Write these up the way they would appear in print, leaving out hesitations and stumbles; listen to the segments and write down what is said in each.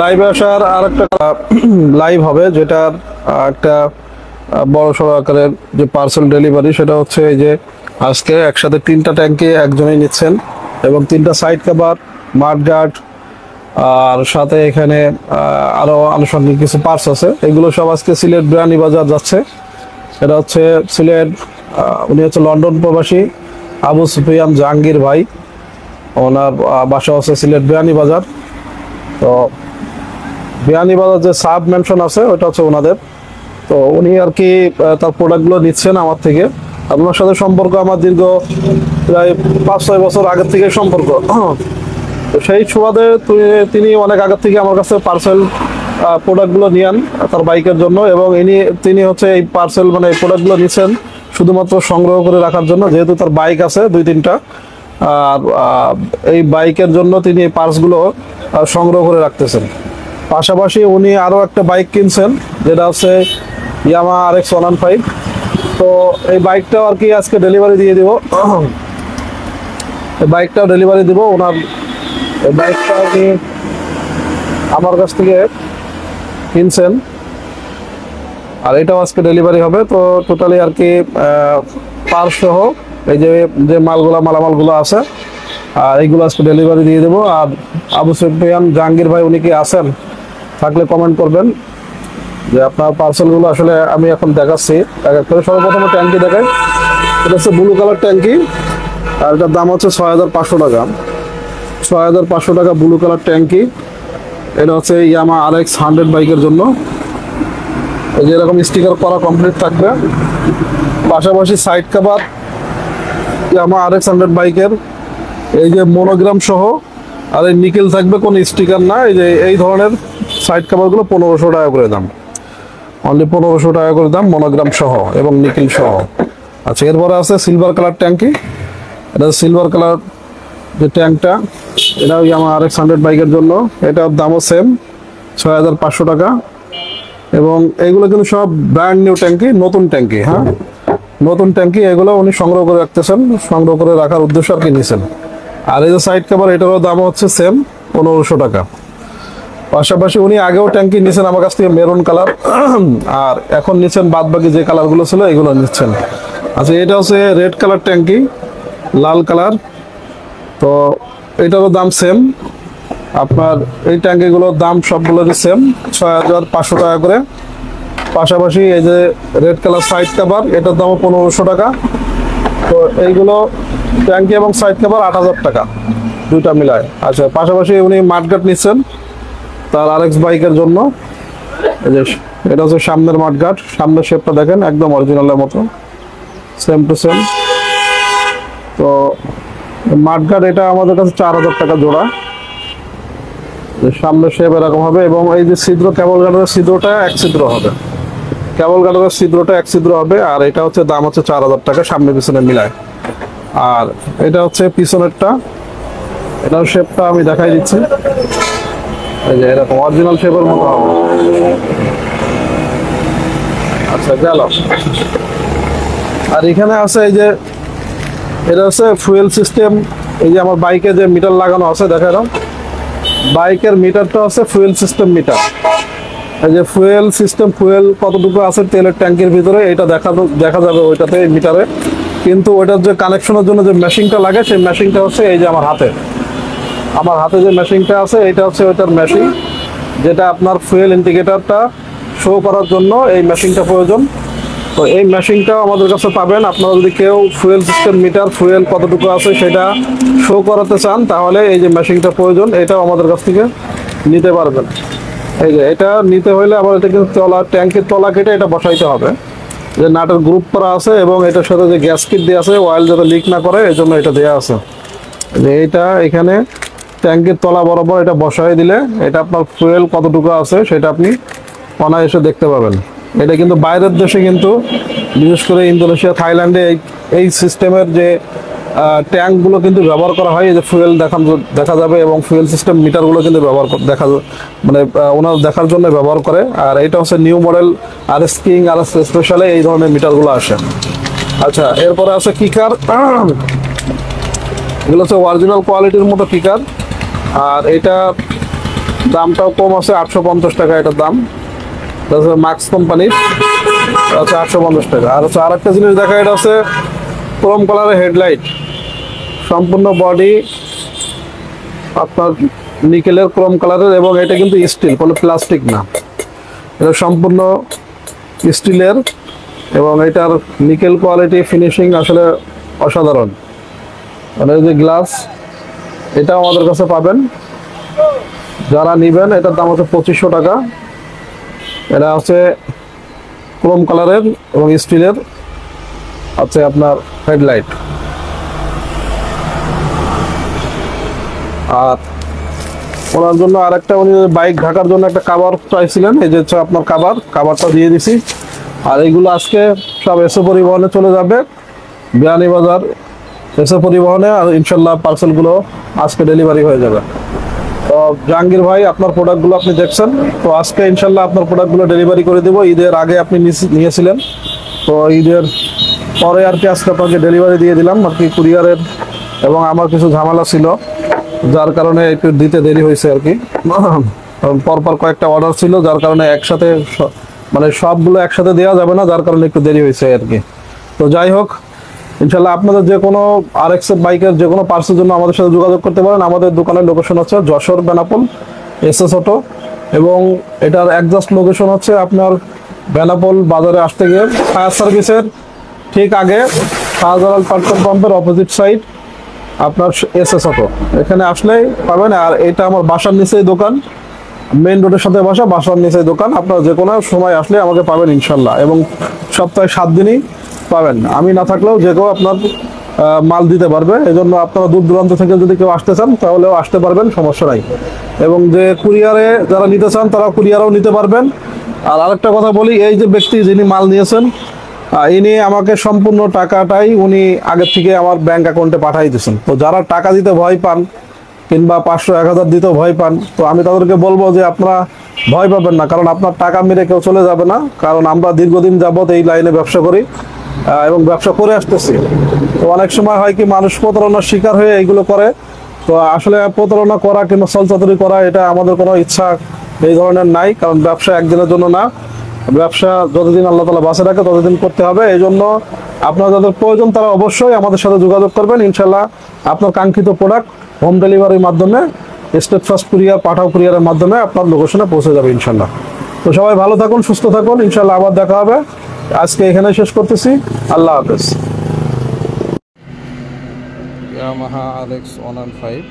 লাইভে আসার আর একটা লাইভ হবে, যেটার একটা বড় সড়ো আকারের যে পার্সেল ডেলিভারি, সেটা হচ্ছে এই যে আজকে একসাথে 3টা ট্যাঙ্কি একজনই নিচ্ছেন এবং 3টা সাইড কভার, মাঠগার্ড, আর সাথে এখানে আরো আনুষঙ্গিক কিছু পার্টস আছে। এগুলো সব আজকে সিলেট বিয়ানীবাজার যাচ্ছে। এটা হচ্ছে সিলেট, উনি হচ্ছে লন্ডন প্রবাসী আবু সুফিয়ান জাহাঙ্গীর ভাই, ওনার বাসা হচ্ছে সিলেট বিয়ানীবাজার। তো বিয়ানীবাজার যে সাব মেনশন আছে ওটা হচ্ছে ওনাদের। তো উনি আর কি তার প্রোডাক্টগুলো নিচ্ছেন আমার থেকে। আপনার সাথে সম্পর্ক আমার দীর্ঘ প্রায় 5-6 বছর আগের থেকে সম্পর্ক। তো সেই সুবাদে তিনি অনেক আগের থেকে আমার কাছে পার্সেল প্রোডাক্টগুলো নিয়েন তার বাইকের জন্য, এবং তিনি হচ্ছে এই পার্সেল মানে এই প্রোডাক্টগুলো নিচ্ছেন শুধুমাত্র সংগ্রহ করে রাখার জন্য, যেহেতু তার বাইক আছে 2-3টা। আর এই বাইকের জন্য তিনি এই পার্টসগুলো সংগ্রহ করে রাখতেছেন। পাশাপাশি উনি আরও একটা বাইক কিনছেন, যেটা হচ্ছে ইয়ামাহা RX 115। তো এই বাইকটাও আর কি আজকে ডেলিভারি দিয়ে দিব। এই বাইকটাও ডেলিভারি দিব। ওনার এই বাইকটা উনি আমার কাছ থেকে কিনছেন, আর এটাও আজকে ডেলিভারি হবে। তো টোটালি আর কি পার সহ এই যে মালামালগুলো আছে, আর এইগুলো আজকে ডেলিভারি দিয়ে দেবো। আর আবু সুফিয়ান জাহাঙ্গীর ভাই উনি কি আছেন, থাকলে কমেন্ট করবেন যে আপনার পার্সেলগুলো আসলে আমি এখন দেখাচ্ছি এক এক করে। সর্বপ্রথমে ট্যাঙ্কি দেখাই। এটা হচ্ছে ব্লু কালার ট্যাঙ্কি, আর এটার দাম হচ্ছে 6500 টাকা। 6500 টাকা ব্লু কালার ট্যাঙ্কি। এটা হচ্ছে ইয়ামাহা RX 100 বাইকের জন্য। এই যে এরকম স্টিকার করা কমপ্লিট থাকবে। পাশাপাশি সাইড কভার ইয়ামাহা RX 100 বাইকের এই যে মনোগ্রাম সহ, আর এই নিকেল থাকবে, কোনো স্টিকার না। এই যে এই ধরনের সাইড কভারগুলো 1500 টাকা করে দাম, অনলি 1500 টাকা করে দাম, মনোগ্রাম সহ এবং নিকেল সহ। আচ্ছা, এরপরে আছে সিলভার কালার ট্যাঙ্কি। এটা সিলভার কালার যে ট্যাঙ্কটা, এটাও ইয়ামাহা RX 100 বাইকের জন্য। এটার দামও সেম 6500 টাকা। এবং এইগুলো কিন্তু সব ব্র্যান্ড নিউ ট্যাঙ্কি, নতুন ট্যাঙ্কি। হ্যাঁ, নতুন ট্যাঙ্কি। এগুলো উনি সংগ্রহ করে রাখতেছেন, সংগ্রহ করে রাখার উদ্দেশ্য আর কি নিছেন। আর এই যে সাইড কভার, এটারও দাম হচ্ছে সেম 1500 টাকা। পাশাপাশি উনি আগেও ট্যাঙ্কি নিছেন আমার কাছ থেকে মেরুন কালার, আর এখন নিচ্ছেন বাদ বাকি যে কালারগুলো ছিল এগুলো নিচ্ছেন। আচ্ছা, এটা হচ্ছে রেড কালার ট্যাঙ্কি, লাল কালার। তো এটারও দাম সেম। আপনার এই ট্যাঙ্কিগুলোর দাম সবগুলোরই সেম 6500 টাকা করে। পাশাপাশি এই যে রেড কালার সাইড কভার, এটার দামও 1500 টাকা। তো এইগুলো ট্যাঙ্কি এবং সাইড কভার 8000 টাকা, দুইটা মিলায়। আচ্ছা, পাশাপাশি উনি মাঠগার্ড নিচ্ছেন তার RX বাইকের জন্য। এই যে এটা হচ্ছে সামনের মাঠগার্ড, সামনের শেপটা দেখেন একদম অরিজিনালের মতো, সেম টু সেম। তো মাঠগার্ড এটা আমাদের কাছে 4000 টাকা জোড়া। সামনের শেপ এরকম হবে, এবং এই যে ছিদ্র, কেবল গার্ডের ছিদ্রটা এক ছিদ্র হবে, কেবল গার্ডের ছিদ্রটা এক ছিদ্র হবে। আর এটা হচ্ছে দাম হচ্ছে 4000 টাকা সামনে পিছনে মিলায়। আর এটা হচ্ছে পিছনেরটা, এটার শেপটা আমি দেখাই দিচ্ছি। এই যে এরকম অরিজিনাল শেপের মতো হবে। আচ্ছা, গেল। আর এখানে আছে এই যে এটা হচ্ছে ফুয়েল সিস্টেম। এই যে আমার বাইকে যে মিটার লাগানো আছে, দেখালাম বাইকের মিটারটা আছে ফুয়েল সিস্টেম মিটার। এই যে ফুয়েল সিস্টেম, ফুয়েল কতটুকু আছে তেলের ট্যাঙ্কির ভিতরে এটা দেখা যাবে ওইটাতে, মিটারে। কিন্তু ওইটার যে কানেকশনের জন্য যে মেশিনটা লাগে, সেই মেশিনটা হচ্ছে এই যে আমার হাতে যে মেশিনটা আছে, এটা হচ্ছে ওইটার মেশিন, যেটা আপনার ফুয়েল ইন্ডিকেটরটা শো করার জন্য এই মেশিনটা প্রয়োজন। তো এই মেশিনটাও আমাদের কাছে পাবেন। আপনারা যদি কেউ ফুয়েল সিস্টেম মিটার, ফুয়েল কতটুকু আছে সেটা শো করাতে চান, তাহলে এই যে মেশিনটা প্রয়োজন, এটাও আমাদের কাছ থেকে নিতে পারবেন। এই যে এটা নিতে হলে আবার এটা কিন্তু ট্যাঙ্কির তলা কেটে এটা বসাইতে হবে। যে নাটের গ্রুপ করা আছে, এবং এটার সাথে যে গ্যাস কিট দেওয়া আছে, অয়েল যাতে লিক না করে এই জন্য এটা দেওয়া আছে। যে এটা এখানে ট্যাঙ্কির তলা বরাবর এটা বসাই দিলে এটা আপনার ফুয়েল কতটুকু আছে সেটা আপনি অনায়াসে দেখতে পাবেন। এটা কিন্তু বাইরের দেশে, কিন্তু বিশেষ করে ইন্দোনেশিয়া, থাইল্যান্ডে এই সিস্টেমের যে ট্যাঙ্কগুলো কিন্তু ব্যবহার করা হয়। এই যে ফুয়েল দেখা যাবে, এবং ফুয়েল সিস্টেম মিটারগুলো কিন্তু ওনার দেখার জন্য ব্যবহার করে। আর এটা হচ্ছে new model RS king, RS স্পেশালে এই ধরনের মিটারগুলো আসে। আচ্ছা, এরপরে আছে কিকার। এগুলো হচ্ছে অরিজিনাল কোয়ালিটির মতো কিকার। আর এটা দামটাও কম আছে, 850 টাকা এটার দাম। মাক্স কোম্পানির আছে 850 টাকা। আর হচ্ছে আরেকটা জিনিস দেখা, এটা হচ্ছে ক্রোম কালারের হেডলাইট, সম্পূর্ণ বডি আপনার নিকেলের ক্রোম কালারের, এবং এটা কিন্তু স্টিল, কোনো প্লাস্টিক না, এটা সম্পূর্ণ স্টিলের, এবং এটার নিকেল কোয়ালিটি ফিনিশিং আসলে অসাধারণ। মানে এই যে গ্লাস, এটাও আমাদের কাছে পাবেন, যারা নেবেন এটার দাম হচ্ছে 2500 টাকা। এটা হচ্ছে ক্রোম কালারের এবং স্টিলের আছে আপনার হেডলাইট। আর ওনার জন্য আরেকটা, উনি বাইক ঢাকার জন্য একটা কাভার চাইছিলেন, এই যে হচ্ছে আপনার কাভারটা দিয়ে দিছি। আর এইগুলো আজকে সব এসে পরিবহনে চলে যাবে, বিয়ানীবাজার এসে পরিবহনে, আর ইনশাল্লাহ পার্সেলগুলো আজকে ডেলিভারি হয়ে যাবে। তো জাহাঙ্গীর ভাই, আপনার প্রোডাক্টগুলো আপনি দেখছেন, তো আজকে ইনশাল্লাহ আপনার প্রোডাক্টগুলো ডেলিভারি করে দেবো। ঈদের আগে আপনি নিয়েছিলেন, তো ঈদের পরে আর কি আজকে আপনাকে ডেলিভারি দিয়ে দিলাম আর কি, কুরিয়ারের, এবং আমার কিছু ঝামেলা ছিল যার কারণে একটু দিতে দেরি হয়েছে আর কি। পরপর কয়েকটা অর্ডার ছিল, যার কারণে একসাথে মানে সবগুলো একসাথে দেওয়া যাবে না, যার কারণে একটু দেরি হয়েছে আর কি। তো যাই হোক, ইনশাল্লাহ আপনাদের যে কোনো RX বাইকের যে কোনো পার্টসের জন্য আমাদের সাথে যোগাযোগ করতে পারেন। আমাদের দোকানের লোকেশন হচ্ছে যশোর বেনাপোল SS অটো, এবং এটার একজাস্ট লোকেশন হচ্ছে আপনার বেনাপোল বাজারে আসতে গিয়ে ফায়ার সার্ভিসের ঠিক আগে শাহজালাল পেট্রোল পাম্পের অপোজিট সাইড আপনার SS অটো, এখানে আসলেই পাবেন। আর এটা আমার বাসার নিচেই দোকান, মেইন রোডের সাথে বাসার নিচেই দোকান। আপনার যে কোনো সময় আসলে আমাকে পাবেন ইনশাল্লাহ, এবং সপ্তাহে 7 দিনই পাবেন। আমি না থাকলেও যে কেউ আপনার মাল দিতে পারবে। এই জন্য আপনারা দূর দূরান্ত থেকে যদি কেউ আসতে চান তাহলেও আসতে পারবেন, সমস্যা নাই। এবং যে কুরিয়ারে যারা নিতে চান তারা কুরিয়ারেও নিতে পারবেন। আর আরেকটা কথা বলি, এই যে ব্যক্তি যিনি মাল নিয়েছেন, ইনি আমাকে সম্পূর্ণ টাকাটাই উনি আগের থেকে আমার ব্যাংক অ্যাকাউন্টে পাঠিয়ে দিয়েছেন। তো যারা টাকা দিতে ভয় পান, কিংবা 500-1000 দিতেও ভয় পান, তো আমি তাদেরকে বলবো যে আপনারা ভয় পাবেন না, কারণ আপনার টাকা মেরে কেউ চলে যাবে না। কারণ আমরা দীর্ঘদিন যাবত এই লাইনে ব্যবসা করি এবং ব্যবসা করে আসতেছি। তো অনেক সময় হয় কি, মানুষ প্রতারণার শিকার হয়ে এইগুলো করে। তো আসলে প্রতারণা করা কিংবা ছলচাতুরি করা, এটা আমাদের কোনো ইচ্ছা এই ধরনের নাই, কারণ ব্যবসা একদিনের জন্য না। ব্যবসা যতদিন আল্লাহ তাআলা বাঁচে রাখে ততদিন করতে হবে। এই জন্য আপনার যাদের প্রয়োজন তারা অবশ্যই আমাদের সাথে যোগাযোগ করবেন। ইনশাল্লাহ আপনার কাঙ্ক্ষিত প্রোডাক্ট হোম ডেলিভারির মাধ্যমে, স্টেট ফার্স্ট কুরিয়ার, পাঠাও কুরিয়ারের মাধ্যমে আপনার লোকেশনে পৌঁছে যাবে ইনশাল্লাহ। তো সবাই ভালো থাকুন, সুস্থ থাকুন, ইনশাল্লাহ আবার দেখা হবে। আজকে এখানে শেষ করতেছি, আল্লাহ হাফেজ। Yamaha RX 115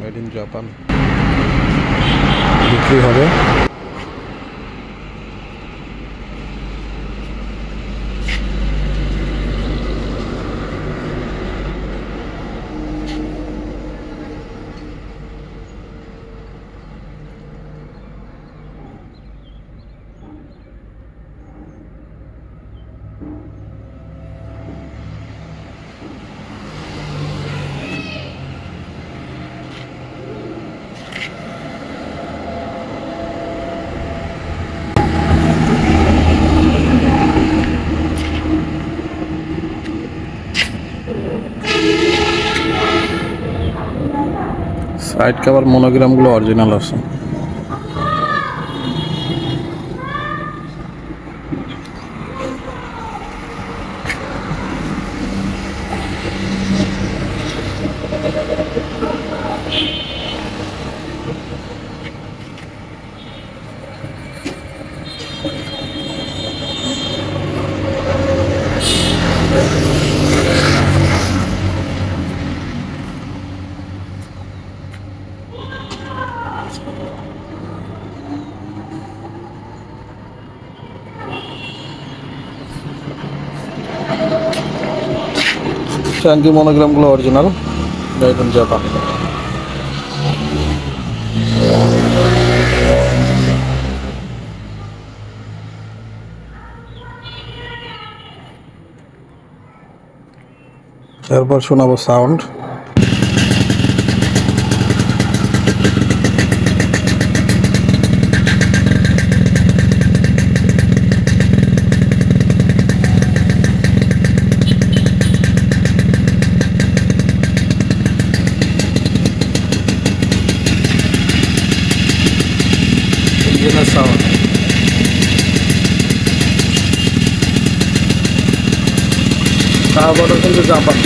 made in Japan বিক্রি হবে। সাইড কভার মনোগ্রামগুলো অরিজিনাল আছে। ট্যাঙ্কি মনোগ্রামগুলো অরিজিনাল, মেড ইন জাপান। এরপর শোনাবো সাউন্ড। তারপরে কিন্তু জাপান।